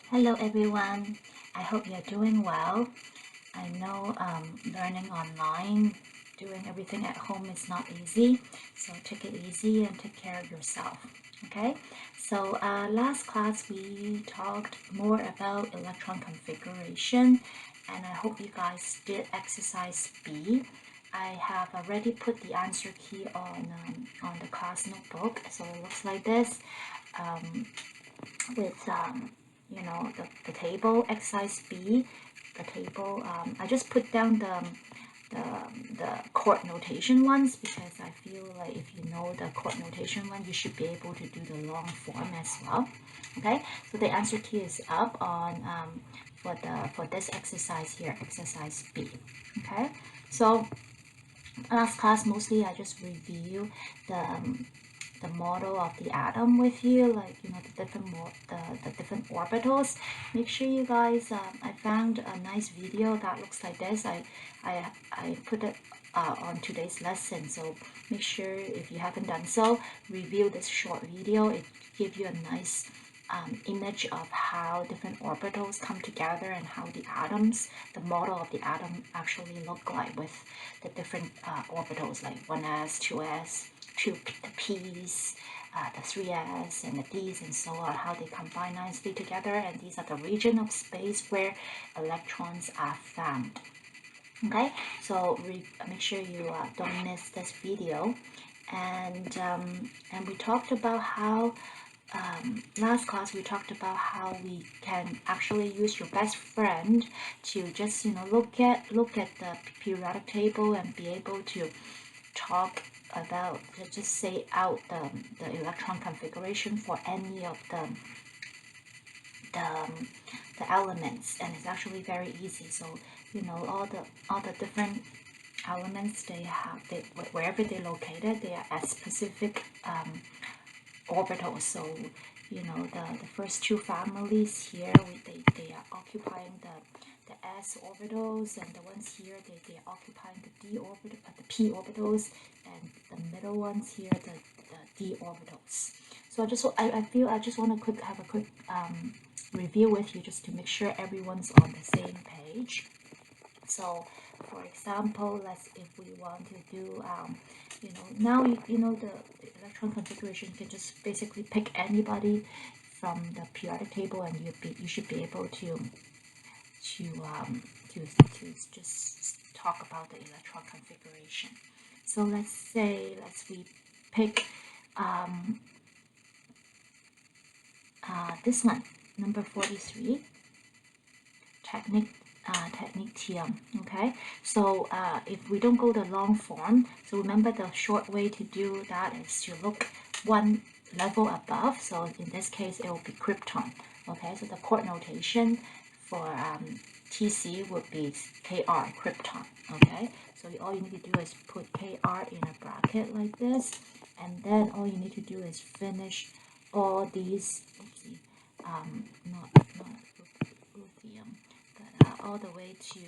Hello everyone, I hope you're doing well. I know learning online, doing everything at home is not easy, so take it easy and take care of yourself. Okay, so last class we talked more about electron configuration, and I hope you guys did exercise B. I have already put the answer key on the class notebook, so it looks like this. With the table exercise B, the table. I just put down the chord notation ones because I feel like if you know the chord notation one, you should be able to do the long form as well. Okay, so the answer key is up on for this exercise here, exercise B. Okay, so last class mostly I just review the model of the atom with you, like the different orbitals. Make sure you guys, I found a nice video that looks like this. I put it on today's lesson, so make sure if you haven't done so, review this short video. It gives you a nice image of how different orbitals come together and how the atoms, the model of the atom actually look like with the different orbitals like 1s, 2s, the p's, the 3s and the d's and so on, how they combine nicely together, and these are the region of space where electrons are found. Okay, so make sure you don't miss this video. And we talked about how last class we talked about how we can actually use your best friend to just look at the periodic table and be able to talk about, just say out the electron configuration for any of the elements, and it's actually very easy. So all the different elements, wherever they're located, they are at specific orbitals. So the first two families here, they are occupying the s orbitals, and the ones here they are occupying the d orbital, the p orbitals, and the middle ones here the d orbitals. So I feel I just want to have a quick review with you just to make sure everyone's on the same page. So for example, if we want to do now the electron configuration, you can just basically pick anybody from the periodic table, and you should be able to just talk about the electron configuration. So let's we pick this one, number 43, technetium. Okay, so if we don't go the long form, so remember the short way to do that is to look one level above. So in this case it will be krypton. Okay, so the chord notation for TC would be Kr, krypton. Okay, so all you need to do is put Kr in a bracket like this, and then all you need to do is finish all these, not lithium, but all the way to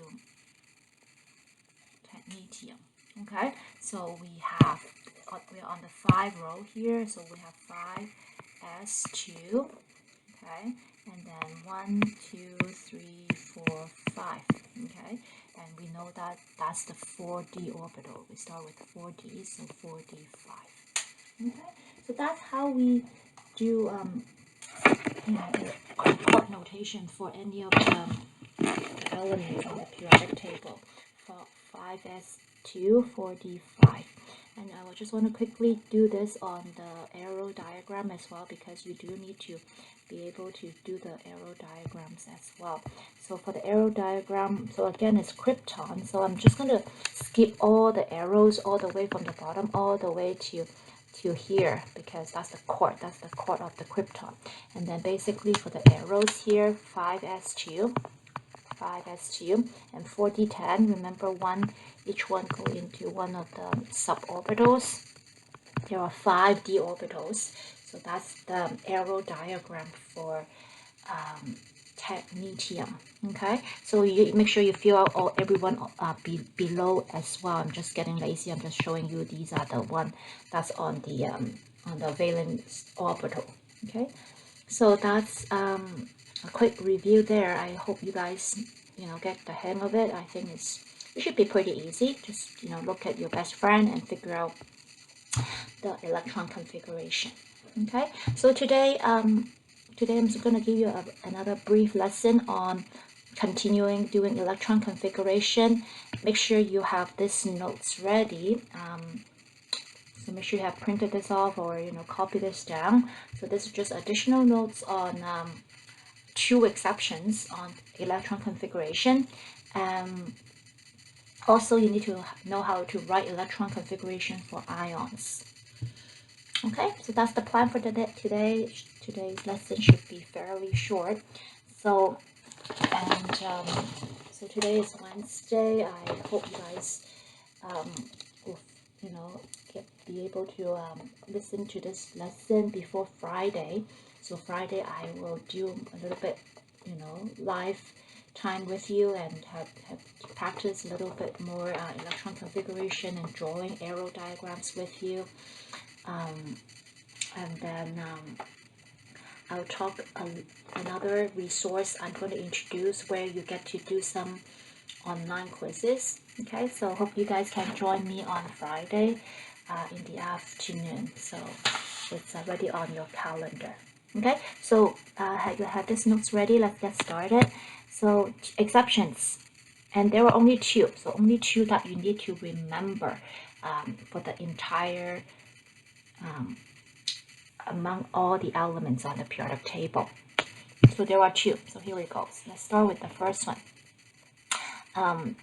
technetium. Okay, so we're on the 5 row here, so we have 5s2. Okay, and then 1, 2, 3, 4, 5. Okay, and we know that that's the 4d orbital. We start with 4d, so 4d5. Okay, so that's how we do the chord notation for any of the elements on the periodic table. For 5s2, 4d5. And I just want to quickly do this on the arrow diagram as well, because you do need to be able to do the arrow diagrams as well. So for the arrow diagram, so again it's krypton, so I'm just going to skip all the arrows all the way from the bottom all the way to here, because that's the chord of the krypton. And then basically for the arrows here, 5s2 and 4d10, remember each one go into one of the suborbitals. There are 5d orbitals, so that's the arrow diagram for technetium. Okay, so you make sure you fill out everyone below as well. I'm just getting lazy. I'm just showing you these are the one that's on the valence orbital. Okay, so that's a quick review there. I hope you guys, get the hang of it. I think it should be pretty easy. Just, look at your best friend and figure out the electron configuration. Okay, so today I'm going to give you another brief lesson on continuing doing electron configuration. Make sure you have these notes ready. So make sure you have printed this off or copy this down. So this is just additional notes on 2 exceptions on electron configuration. Also, you need to know how to write electron configuration for ions. Okay, so that's the plan for today. Today's lesson should be fairly short. So, so today is Wednesday. I hope you guys will, be able to listen to this lesson before Friday. So Friday I will do a little bit, live time with you and have practice a little bit more electron configuration and drawing arrow diagrams with you. And then I'll talk another resource I'm going to introduce where you get to do some online quizzes. Okay, so hope you guys can join me on Friday in the afternoon. So it's already on your calendar. Okay, so you have these notes ready. Let's get started. So exceptions, and there are only 2. So only 2 that you need to remember for the entire among all the elements on the periodic table. So there are 2. So here it goes. Let's start with the first one.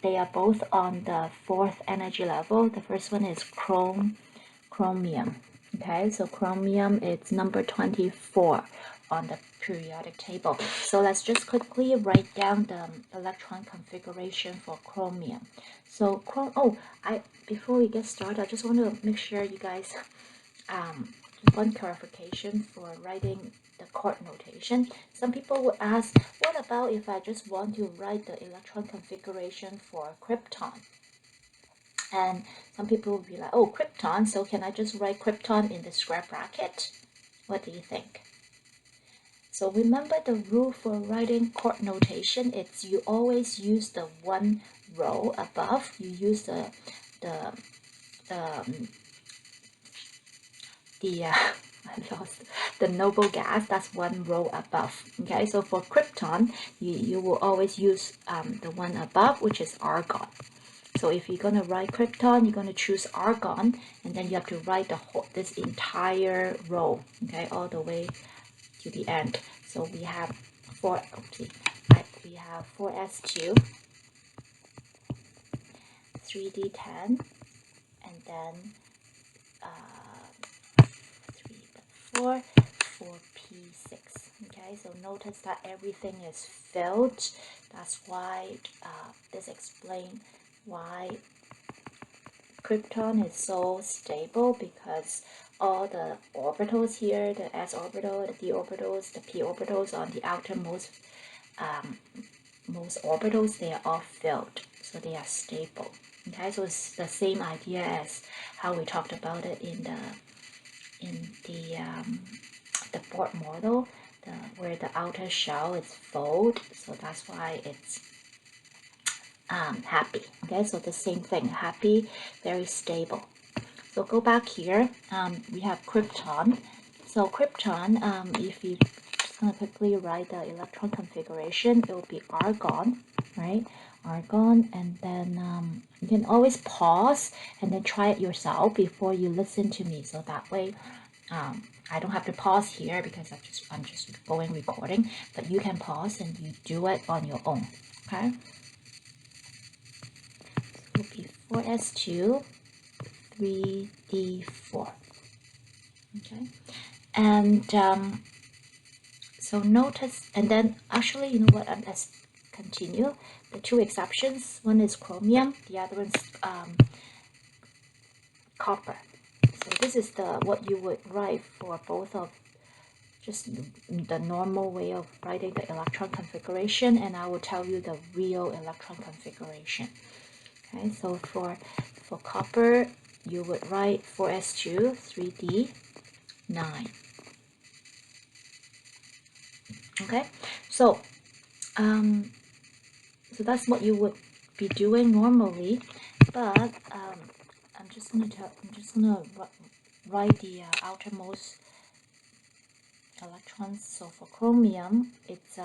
They are both on the 4th energy level. The first one is chromium. Okay, so chromium is number 24 on the periodic table. So let's just quickly write down the electron configuration for chromium. So before we get started, I just want to make sure you guys one clarification for writing the chord notation. Some people would ask, what about if I just want to write the electron configuration for krypton? And some people will be like, oh, krypton, so can I just write krypton in the square bracket? What do you think? So remember the rule for writing chord notation, it's you always use the 1 row above. You use the noble gas, that's 1 row above. Okay, so for krypton, you will always use the one above, which is argon. So if you're going to write krypton, you're going to choose argon, and then you have to write this entire row, okay, all the way to the end. So we have 4s2, 3d10, and then 4p6. Okay, so notice that everything is filled. That's why this explains why krypton is so stable, because all the orbitals here, the s orbital, the d orbitals, the p orbitals on the outermost most orbitals, they are all filled, so they are stable. Okay, so it's the same idea as how we talked about it in the board model, where the outer shell is fold, so that's why it's happy. Okay, so the same thing, happy, very stable. So go back here, we have krypton. So krypton, if you just gonna quickly write the electron configuration, it will be argon, right? Argon, and then you can always pause and then try it yourself before you listen to me, so that way I don't have to pause here because I'm just going recording, but you can pause and you do it on your own. Okay, so it will be 4s2, 3d4. Okay, and so notice, and then actually, you know what, let's continue. The 2 exceptions, one is chromium, the other one's copper. So this is what you would write for both of just the normal way of writing the electron configuration, and I will tell you the real electron configuration. Okay, so for copper, you would write 4s2, 3d9. Okay, So so that's what you would be doing normally, but I'm just gonna write the outermost electrons. So for chromium, it's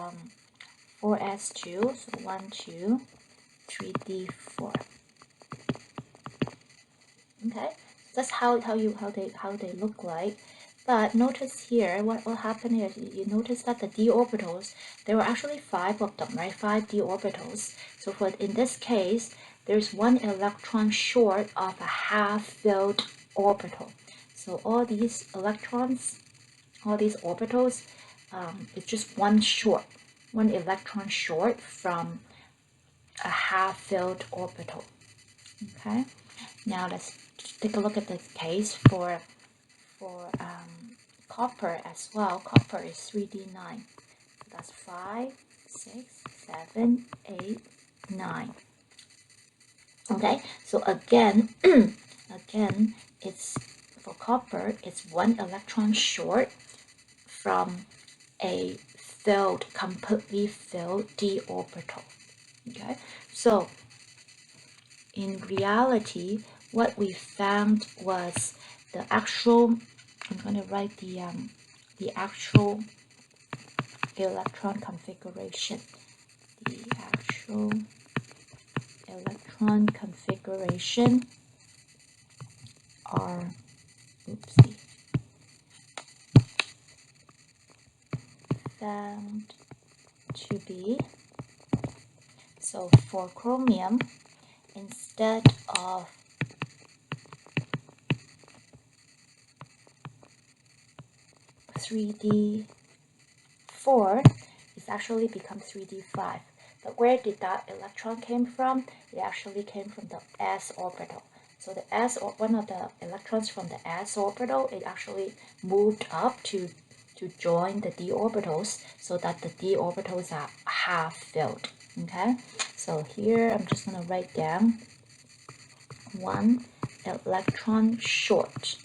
4s2, so 1, 2, 3d4. Okay, so that's how they look like. But notice here, what will happen is you notice that the d orbitals, there were actually 5 of them, right? 5 d orbitals. So for in this case, there's 1 electron short of a half-filled orbital. So all these electrons, all these orbitals, it's just one electron short from a half-filled orbital. Okay, now let's take a look at the case for copper as well. Copper is 3d9. So that's 5, 6, 7, 8, 9. Okay, so again, again, it's for copper, it's 1 electron short from a completely filled d orbital. Okay, so in reality, what we found was the actual, I'm going to write the actual electron configuration. The actual electron configuration are, oopsie, found to be, so for chromium, instead of 3d4, it actually becomes 3d5. But where did that electron came from? It actually came from the s orbital. So the one of the electrons from the s orbital, it actually moved up to join the d orbitals, so that the d orbitals are half filled. Okay, so here I'm just going to write down 1 electron short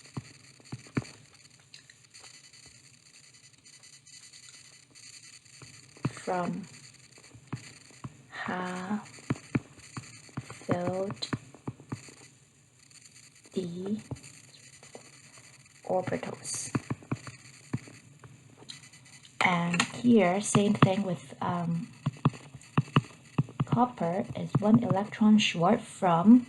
from half-filled d orbitals. And here, same thing with copper, is 1 electron short from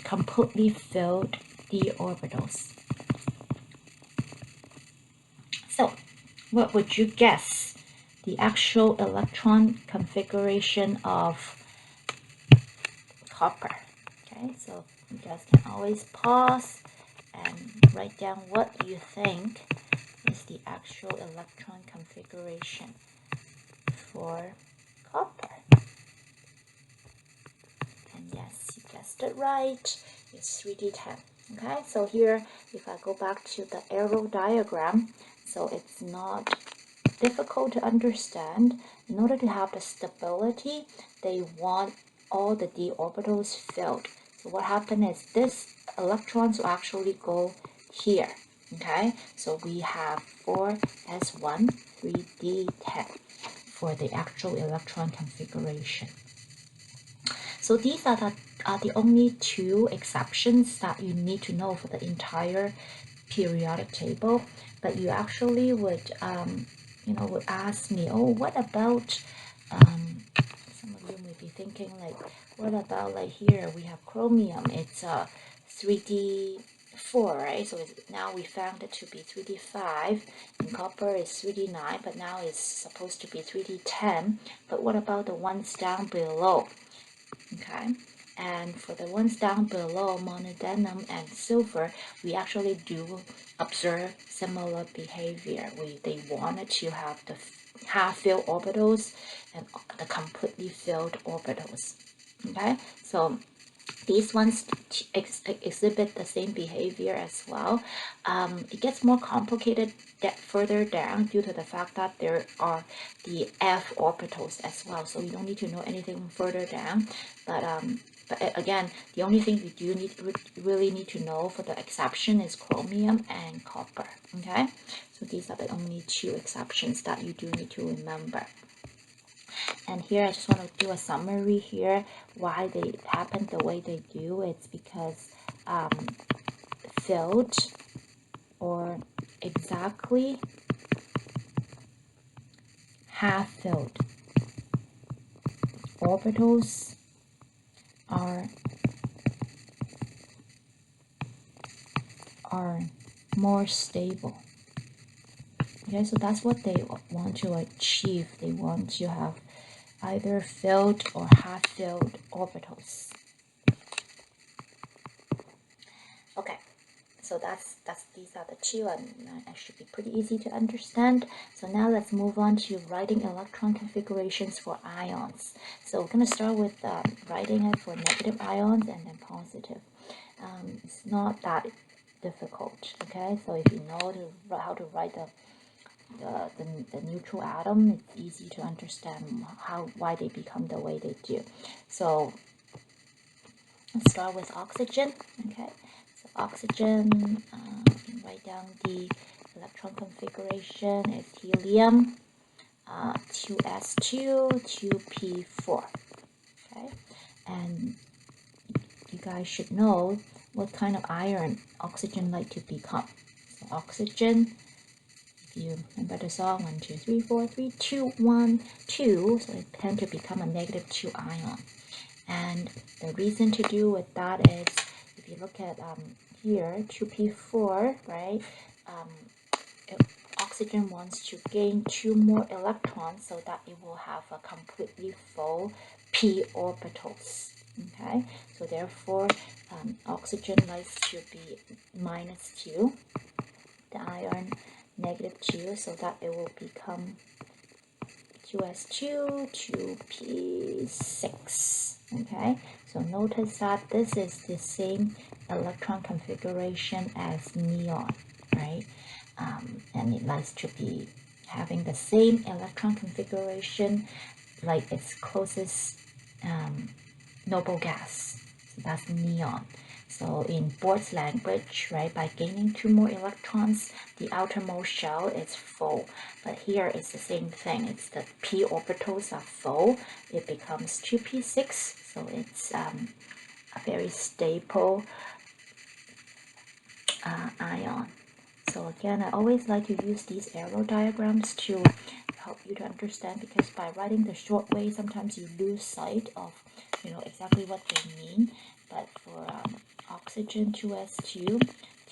completely filled d orbitals. So, what would you guess the actual electron configuration of copper? Okay, so you guys can always pause and write down what you think is the actual electron configuration for copper. And yes, you guessed it right, it's 3d10. Okay, so here if I go back to the arrow diagram, so it's not difficult to understand. In order to have the stability, they want all the d orbitals filled. So what happened is this electrons will actually go here. Okay, so we have 4s1, 3d10 for the actual electron configuration. So these are the only 2 exceptions that you need to know for the entire periodic table. But you actually would would ask me, oh, what about, some of you may be thinking, like, what about, like, here we have chromium, it's 3d4, right? So now we found it to be 3d5, and copper is 3d9, but now it's supposed to be 3d10. But what about the ones down below? Okay, and for the ones down below, molybdenum and silver, we actually do observe similar behavior. They wanted to have the half-filled orbitals and the completely filled orbitals. Okay, so these ones exhibit the same behavior as well. It gets more complicated further down due to the fact that there are the f orbitals as well. So you don't need to know anything further down. But But again, the only thing you do really need to know for the exception is chromium and copper. Okay, so these are the only two exceptions that you do need to remember. And here I just want to do a summary here why they happen the way they do. It's because filled or exactly half-filled orbitals are more stable. Okay, so that's what they want to achieve. They want to have either filled or half-filled orbitals. Okay, so these are the two, and it should be pretty easy to understand. So now let's move on to writing electron configurations for ions. So we're going to start with writing it for negative ions and then positive. It's not that difficult. Okay, so if you know how to write the neutral atom, it's easy to understand why they become the way they do. So let's start with oxygen. Okay, so oxygen, write down the electron configuration. It's helium, 2s2, 2p4. Okay, and you guys should know what kind of iron oxygen like to become. So oxygen, if you remember the song 1 2 3 4 3 2 1 2, so it tend to become a -2 ion. And the reason to do with that is, if you look at here 2p4, right, oxygen wants to gain 2 more electrons so that it will have a completely full p orbitals. Okay, so therefore oxygen likes to be -2, the iron -2, so that it will become 2s2, 2p6. Okay, so notice that this is the same electron configuration as neon, right? And it likes to be having the same electron configuration like its closest noble gas. So that's neon. So in Bohr's language, right, by gaining 2 more electrons, the outermost shell is full. But here it's the same thing. It's the p orbitals are full. It becomes 2p6. So it's a very stable ion. So again, I always like to use these arrow diagrams to help you to understand, because by writing the short way, sometimes you lose sight of, exactly what they mean. But for oxygen 2s2,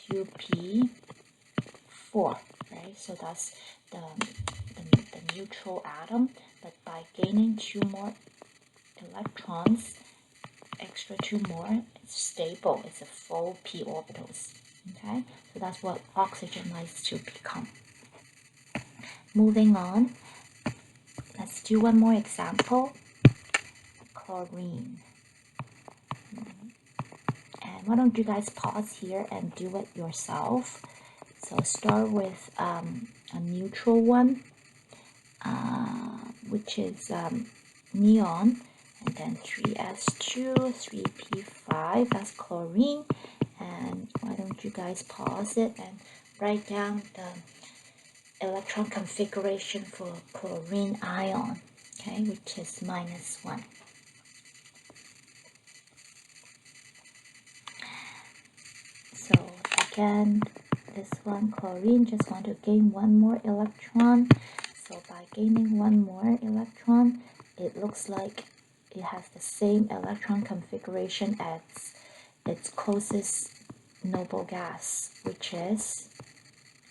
2p4, right? So that's the neutral atom. But by gaining 2 more electrons, extra 2 more, it's stable. It's a full p orbitals. Okay, so that's what oxygen likes to become. Moving on, let's do one more example. Chlorine. And why don't you guys pause here and do it yourself. So start with a neutral one, which is neon, and then 3s2, 3p5, that's chlorine. And why don't you guys pause it and write down the electron configuration for chlorine ion, okay, which is -1. So again, this one, chlorine, just want to gain 1 more electron. So by gaining 1 more electron, it looks like it has the same electron configuration as its closest noble gas, which is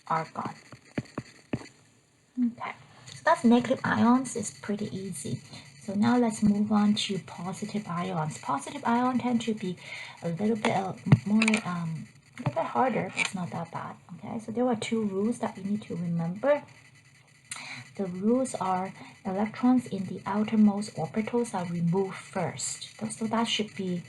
argon. Okay, so that's negative ions. Is pretty easy. So now let's move on to positive ions. Positive ions tend to be a little bit more, a little bit harder, but it's not that bad. Okay, so there are 2 rules that you need to remember. The rules are electrons in the outermost orbitals are removed first. So that should be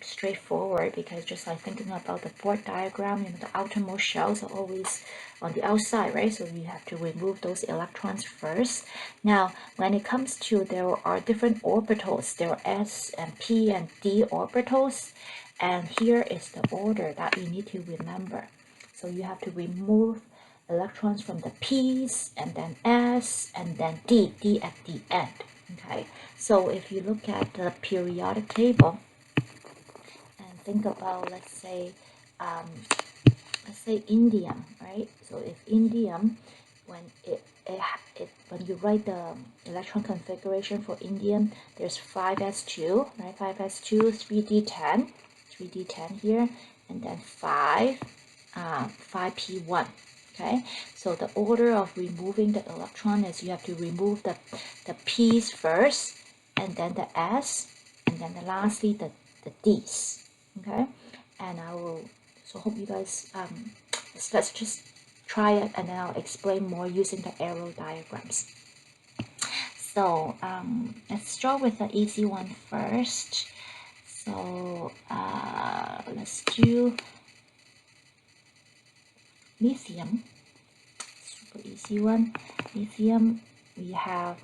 straightforward, because just like thinking about the board diagram, the outermost shells are always on the outside, right? So we have to remove those electrons first. Now, when it comes to, there are different orbitals. There are S and P and D orbitals, and here is the order that you need to remember. So you have to remove electrons from the P's, and then S, and then D at the end. Okay, so if you look at the periodic table and think about, let's say indium, right? So if indium, when when you write the electron configuration for indium, there's 5s2, right? 5s2, 3d10 here, and then 5p1. Okay, so the order of removing the electron is you have to remove the p's first, and then the s, and then lastly the d's. Okay, and I will hope you guys let's just try it, and then I'll explain more using the arrow diagrams. So let's start with the easy one first. So let's do lithium. Super easy one. Lithium, we have,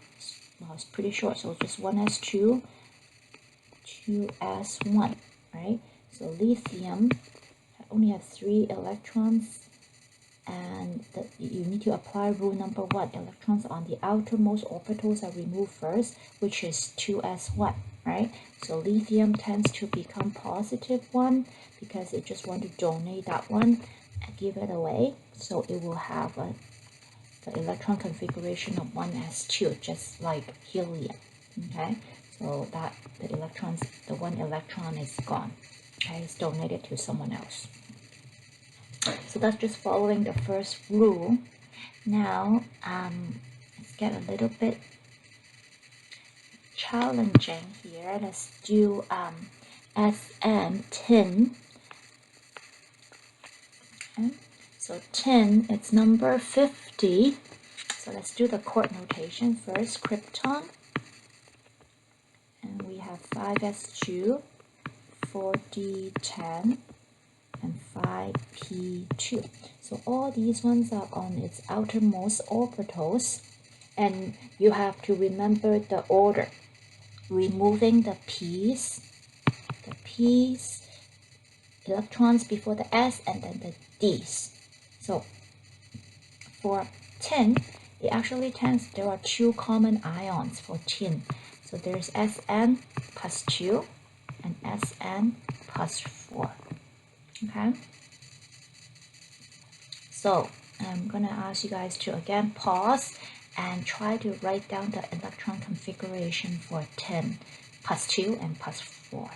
well, it's pretty short, so just 1s2, 2s1, right? So lithium only have 3 electrons, and you need to apply rule number 1. Electrons on the outermost orbitals are removed first, which is 2s1, right? So lithium tends to become positive 1 because it just want to donate that one and give it away. So it will have the electron configuration of 1s2, just like helium. Okay, so that the one electron is gone. Okay, it's donated to someone else. So that's just following the first rule. Now, let's get a little bit challenging here. Let's do Sn, tin. Okay. So tin, it's number 50. So let's do the chord notation first. Krypton. And we have 5s2, 4d10, and 5p2. So all these ones are on its outermost orbitals, and you have to remember the order. Removing the p's electrons before the s, and then the d's. So for tin, it actually there are 2 common ions for tin. So there's Sn plus 2 and Sn plus 4. Okay, so I'm gonna ask you guys to again pause and try to write down the electron configuration for tin, plus 2 and plus 4.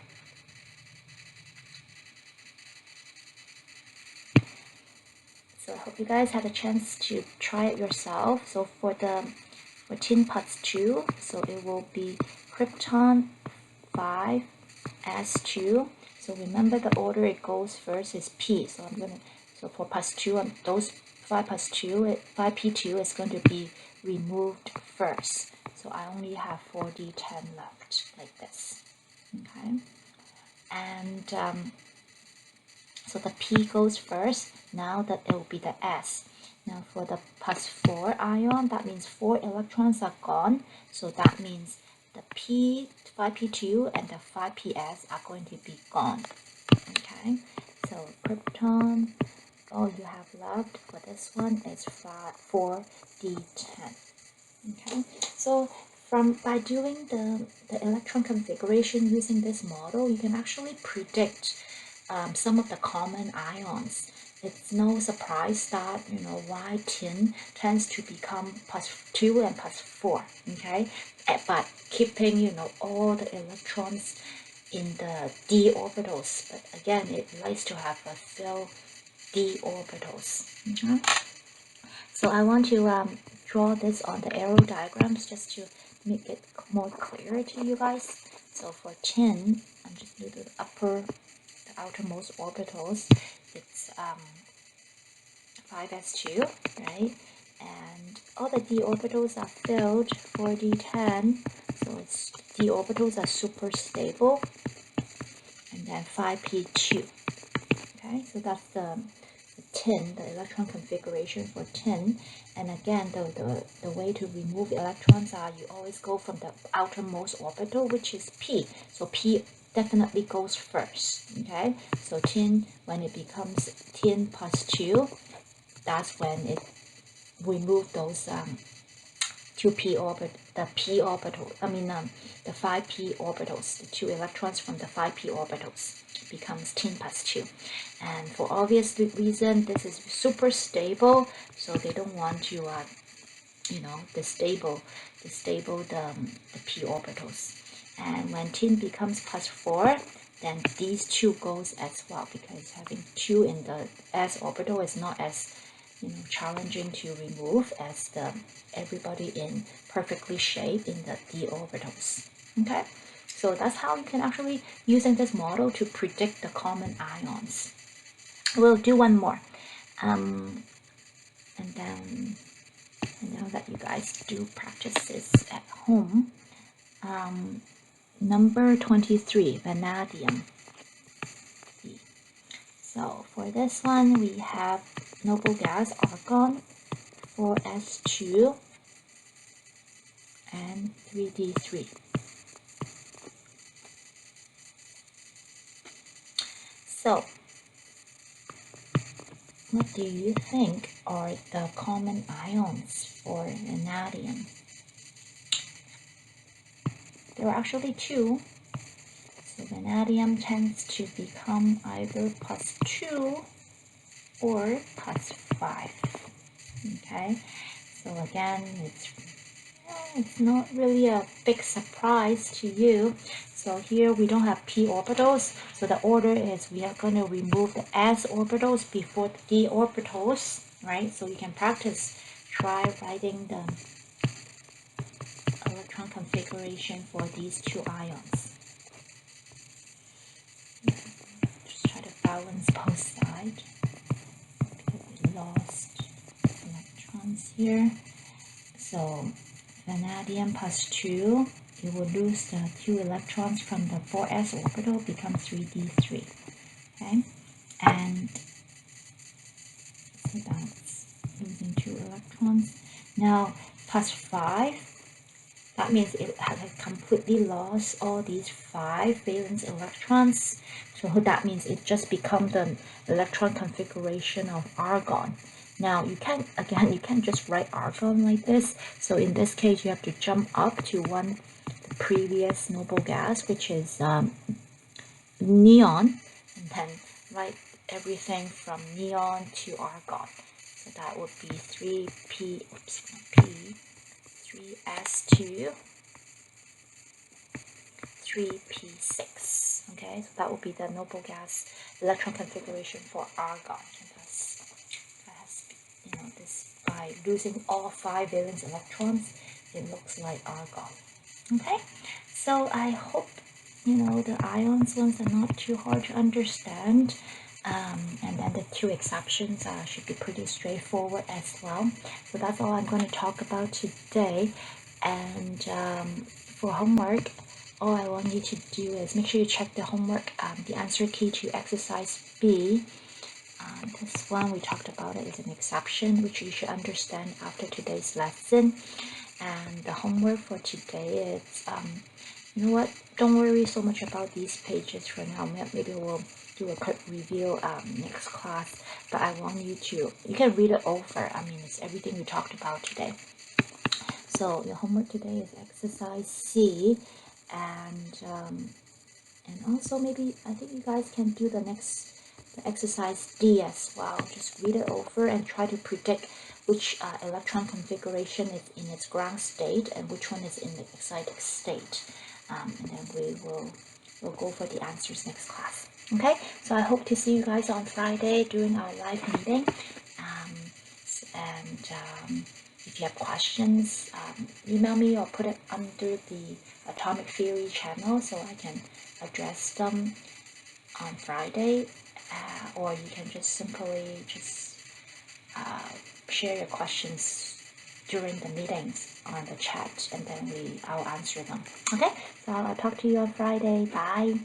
So I hope you guys had a chance to try it yourself. So for tin plus 2, so it will be krypton 5s2. So remember the order it goes first is p. So for plus 2, those 5 plus 2, 5p2 is going to be removed first. So I only have 4d10 left, like this. Okay, and so the p goes first. Now that it will be the s. Now for the plus 4 ion, that means 4 electrons are gone. So that means the 5p2 and the 5ps are going to be gone. Okay, so krypton, all you have left for this one is 4d10. Okay, so by doing the electron configuration using this model, you can actually predict some of the common ions. It's no surprise that why tin tends to become plus 2 and plus 4. Okay, but keeping all the electrons in the d orbitals. But again, it likes to have a few d orbitals. Okay? So I want to draw this on the arrow diagrams just to make it more clear to you guys. So for tin, I'm just going to do the outermost orbitals. It's 5s2, right? And all the d orbitals are filled, 4d10. So d orbitals are super stable. then 5p2. Okay, so that's the tin, the electron configuration for tin. And again, the way to remove electrons are you always go from the outermost orbital, which is p. So p definitely goes first. Okay, so tin, when it becomes tin plus 2, that's when it remove those 2p orbit, the p orbital, the 5p orbitals, the 2 electrons from the 5p orbitals becomes tin plus 2. And for obvious reason, this is super stable, so they don't want to destable the p orbitals. And when tin becomes plus 4, then these 2 goes as well, because having 2 in the s orbital is not as challenging to remove as the everybody in perfectly shaped in the d orbitals. Okay, so that's how you can actually using this model to predict the common ions. We'll do one more, and then I'll let you guys do practices at home. Number 23, vanadium. So for this one, we have noble gas argon, 4s2 and 3d3. So what do you think are the common ions for vanadium? There are actually 2. So vanadium tends to become either plus 2 or plus 5. Okay, so again, it's not really a big surprise to you. So here we don't have p orbitals, so the order is we are going to remove the s orbitals before the d orbitals, right? So you can practice, try writing the electron configuration for these 2 ions. Just try to balance both sides because we lost electrons here. So vanadium plus 2, you will lose the 2 electrons from the 4s orbital, become 3d3. Okay, and so that's losing 2 electrons. Now plus 5, that means it has completely lost all these 5 valence electrons. So that means it just becomes the electron configuration of argon. Now you can't just write argon like this. So in this case, you have to jump up to the previous noble gas, which is neon, and then write everything from neon to argon. So that would be 3s2, 3p6. Okay, so that would be the noble gas electron configuration for argon. And that has, this, by losing all 5 valence electrons, it looks like argon. Okay, so I hope the ions ones are not too hard to understand. And then the 2 exceptions should be pretty straightforward as well. So that's all I'm going to talk about today. And for homework, all I want you to do is make sure you check the homework, the answer key to exercise B. This one, we talked about it, is an exception, which you should understand after today's lesson. And the homework for today is, don't worry so much about these pages for now. Maybe we'll do a quick review next class. But I want you can read it over. It's everything we talked about today. So your homework today is exercise C. And also maybe I think you guys can do the exercise D as well. Just read it over and try to predict which electron configuration is in its ground state and which one is in the excited state. And then we'll go for the answers next class. Okay, so I hope to see you guys on Friday during our live meeting. If you have questions, email me or put it under the Atomic Theory channel so I can address them on Friday, or you can just simply share your questions during the meetings on the chat, and then I'll answer them. Okay, so I'll talk to you on Friday. Bye.